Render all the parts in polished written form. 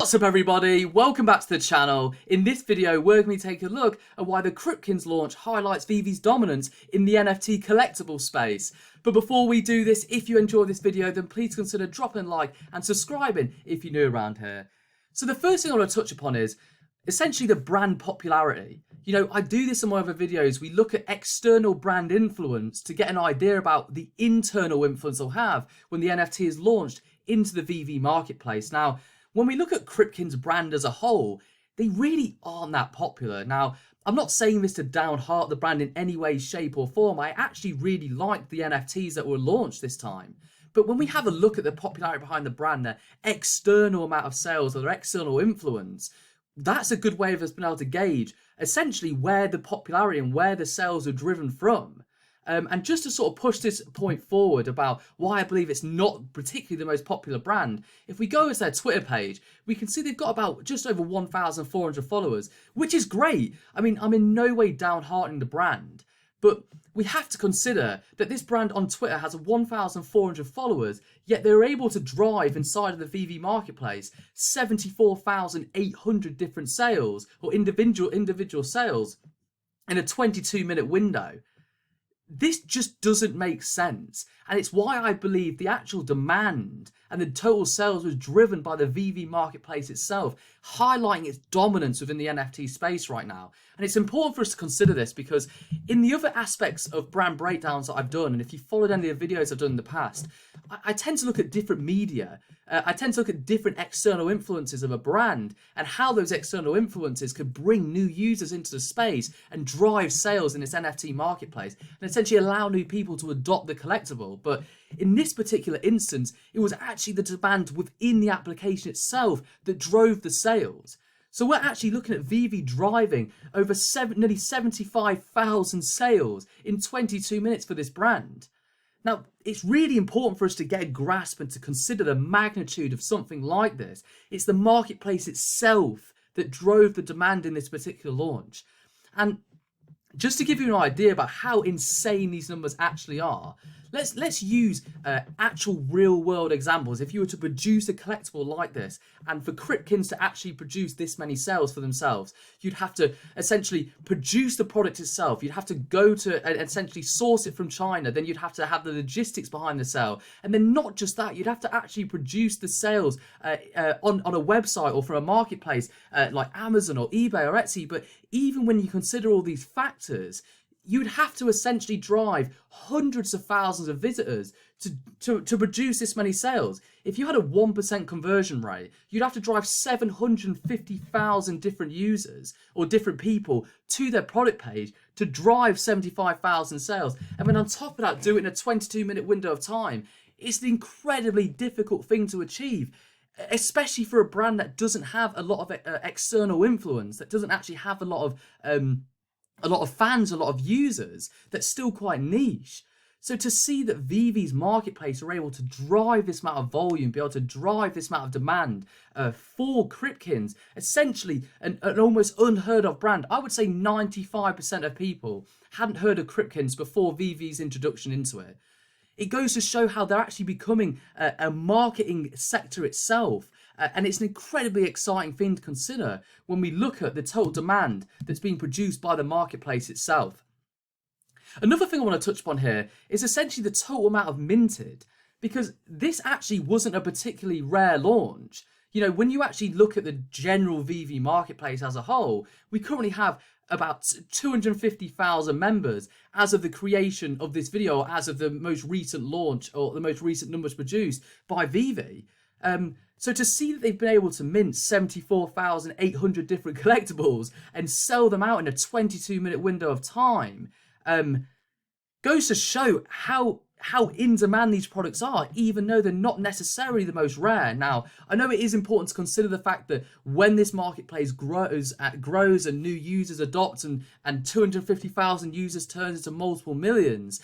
What's up everybody, welcome back to the channel. In this video we're going to take a look at why the Crypkins launch highlights VEVE'S dominance in the NFT collectible space. But before we do this, if you enjoy this video then please consider dropping a like and subscribing if you're new around here. So the first thing I want to touch upon is essentially the brand popularity. You know, I do this in my other videos. We look at external brand influence to get an idea about the internal influence they'll have when the NFT is launched into the VEVE marketplace. Now, when we look at Crypkins' brand as a whole, they really aren't that popular. Now, I'm not saying this to downheart the brand in any way, shape or form. I actually really like the NFTs that were launched this time. But when we have a look at the popularity behind the brand, their external amount of sales or their external influence, that's a good way of us being able to gauge essentially where the popularity and where the sales are driven from. And just to sort of push this point forward about why I believe it's not particularly the most popular brand, if we go to their Twitter page, we can see they've got about just over 1,400 followers, which is great. I mean, I'm in no way downhearting the brand, but we have to consider that this brand on Twitter has 1,400 followers, yet they're able to drive inside of the VEVE marketplace 74,800 different sales or individual sales in a 22-minute window. This just doesn't make sense, and it's why I believe the actual demand and the total sales was driven by the VEVE marketplace itself, highlighting its dominance within the NFT space right now. And it's important for us to consider this because in the other aspects of brand breakdowns that I've done, and if you followed any of the videos I've done in the past, I tend to look at different media. I tend to look at different external influences of a brand and how those external influences could bring new users into the space and drive sales in this NFT marketplace and essentially allow new people to adopt the collectible. But in this particular instance, it was actually the demand within the application itself that drove the sales. So we're actually looking at VEVE driving over nearly 75,000 sales in 22 minutes for this brand. Now, it's really important for us to get a grasp and to consider the magnitude of something like this. It's the marketplace itself that drove the demand in this particular launch. And just to give you an idea about how insane these numbers actually are, let's use actual real-world examples. If you were to produce a collectible like this, and for Crypkins to actually produce this many sales for themselves, you'd have to essentially produce the product itself. You'd have to go to essentially source it from China. Then you'd have to have the logistics behind the sale. And then not just that, you'd have to actually produce the sales on a website or from a marketplace like Amazon or eBay or Etsy. But even when you consider all these factors, you'd have to essentially drive hundreds of thousands of visitors to produce this many sales. If you had a 1% conversion rate, you'd have to drive 750,000 different users or different people to their product page to drive 75,000 sales. And then on top of that, do it in a 22-minute window of time. It's an incredibly difficult thing to achieve, especially for a brand that doesn't have a lot of external influence, that doesn't actually have a lot of fans, a lot of users, that's still quite niche. So to see that VEVE'S marketplace are able to drive this amount of volume, be able to drive this amount of demand for Crypkins, essentially an almost unheard of brand. I would say 95% of people hadn't heard of Crypkins before VEVE'S introduction into it. It goes to show how they're actually becoming a marketing sector itself. And it's an incredibly exciting thing to consider when we look at the total demand that's being produced by the marketplace itself. Another thing I want to touch upon here is essentially the total amount of minted, because this actually wasn't a particularly rare launch. You know, when you actually look at the general VEVE marketplace as a whole, we currently have about 250,000 members as of the creation of this video, or as of the most recent launch or the most recent numbers produced by VEVE. So to see that they've been able to mint 74,800 different collectibles and sell them out in a 22-minute window of time goes to show how in demand these products are, even though they're not necessarily the most rare. Now, I know it is important to consider the fact that when this marketplace grows and new users adopt and 250,000 users turns into multiple millions,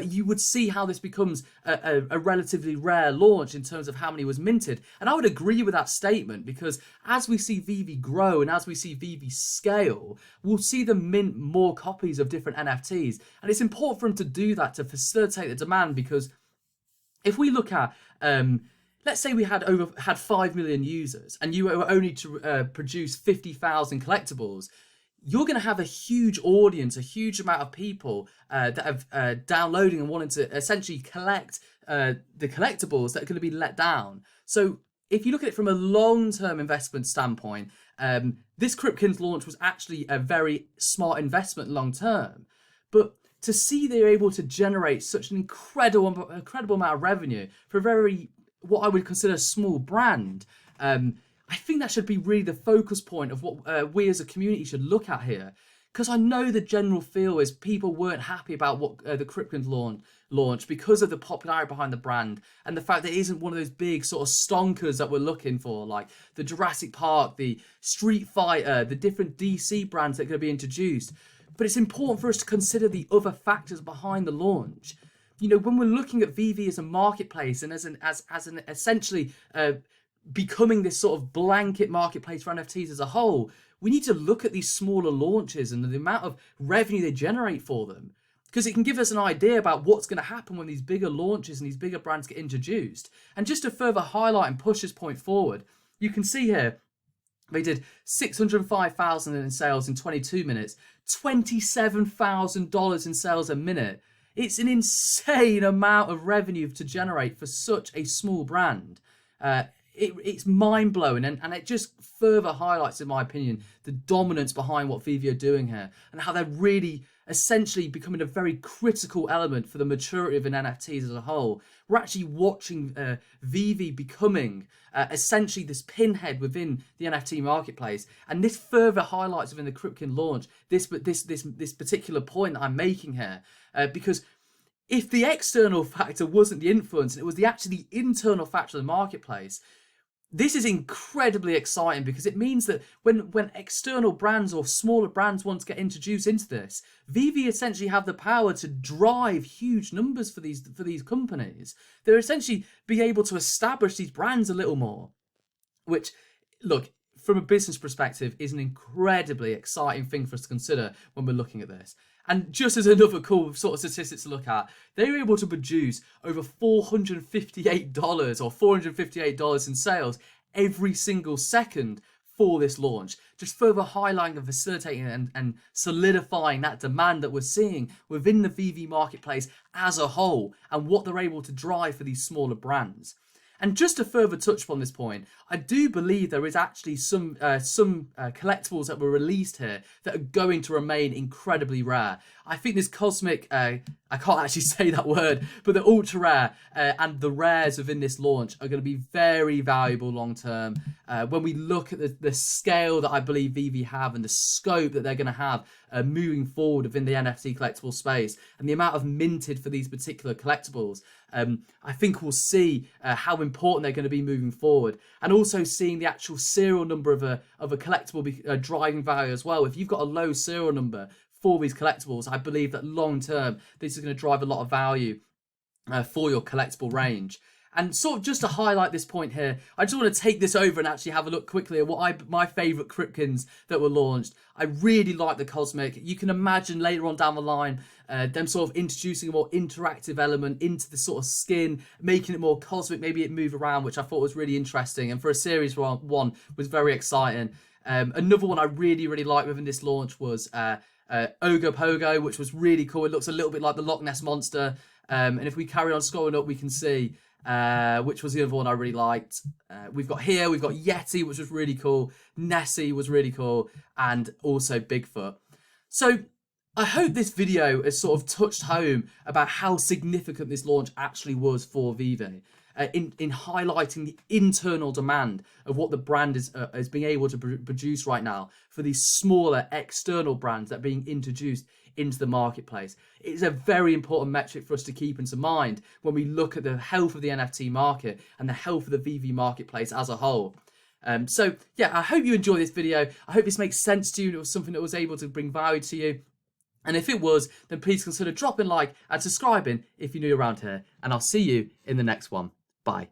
you would see how this becomes a relatively rare launch in terms of how many was minted. And I would agree with that statement, because as we see VEVE grow and as we see VEVE scale, we'll see them mint more copies of different NFTs. And it's important for them to do that to facilitate the demand, because if we look at let's say we had 5 million users and you were only to produce 50,000 collectibles. You're going to have a huge audience, a huge amount of people that have downloading and wanting to essentially collect the collectibles that are going to be let down. So if you look at it from a long-term investment standpoint, this Crypkins launch was actually a very smart investment long-term. But to see they're able to generate such an incredible amount of revenue for a very, what I would consider a small brand, I think that should be really the focus point of what we as a community should look at here. Because I know the general feel is people weren't happy about what the Crypkins launch because of the popularity behind the brand and the fact that it isn't one of those big sort of stonkers that we're looking for, like the Jurassic Park, the Street Fighter, the different DC brands that are going to be introduced. But it's important for us to consider the other factors behind the launch. You know, when we're looking at VEVE as a marketplace and as an essentially becoming this sort of blanket marketplace for NFTs as a whole, we need to look at these smaller launches and the amount of revenue they generate for them, because it can give us an idea about what's going to happen when these bigger launches and these bigger brands get introduced. And just to further highlight and push this point forward, you can see here they did 605,000 in sales in 22 minutes, $27,000 in sales a minute. It's an insane amount of revenue to generate for such a small brand. It's mind-blowing, and it just further highlights, in my opinion, the dominance behind what VEVE are doing here and how they're really essentially becoming a very critical element for the maturity of an NFTs as a whole. We're actually watching VEVE becoming essentially this pinhead within the NFT marketplace, and this further highlights within the Crypkin launch this particular point that I'm making here, because if the external factor wasn't the influence and it was the internal factor of the marketplace, this is incredibly exciting, because it means that when external brands or smaller brands want to get introduced into this, VEVE essentially have the power to drive huge numbers for these companies. They're essentially be able to establish these brands a little more, which, look, from a business perspective, is an incredibly exciting thing for us to consider when we're looking at this. And just as another cool sort of statistics to look at, they were able to produce over $458 or $458 in sales every single second for this launch, just further highlighting and facilitating and solidifying that demand that we're seeing within the VEVE marketplace as a whole and what they're able to drive for these smaller brands. And just to further touch upon this point, I do believe there is actually some collectibles that were released here that are going to remain incredibly rare. I think this cosmic, I can't actually say that word, but the ultra rare and the rares within this launch are going to be very valuable long term. When we look at the scale that I believe VEVE have and the scope that they're going to have moving forward within the NFT collectible space and the amount of minted for these particular collectibles, I think we'll see how important they're going to be moving forward, and also seeing the actual serial number of a collectible driving value as well. If you've got a low serial number for these collectibles, I believe that long term this is going to drive a lot of value for your collectible range. And sort of just to highlight this point here, I just want to take this over and actually have a look quickly at what my favourite Crypkins that were launched. I really like the Cosmic. You can imagine later on down the line them sort of introducing a more interactive element into the sort of skin, making it more cosmic, maybe it move around, which I thought was really interesting. And for a series one was very exciting. Another one I really liked within this launch was Ogo Pogo, which was really cool. It looks a little bit like the Loch Ness Monster. And if we carry on scrolling up, we can see which was the other one I really liked. We've got Yeti, which was really cool. Nessie was really cool. And also Bigfoot. So I hope this video has sort of touched home about how significant this launch actually was for VEVE. In highlighting the internal demand of what the brand is being able to produce right now for these smaller external brands that are being introduced into the marketplace. It's a very important metric for us to keep into mind when we look at the health of the NFT market and the health of the VEVE marketplace as a whole. So yeah, I hope you enjoy this video. I hope this makes sense to you and it was something that was able to bring value to you. And if it was, then please consider dropping a like and subscribing if you're new around here. And I'll see you in the next one. Bye.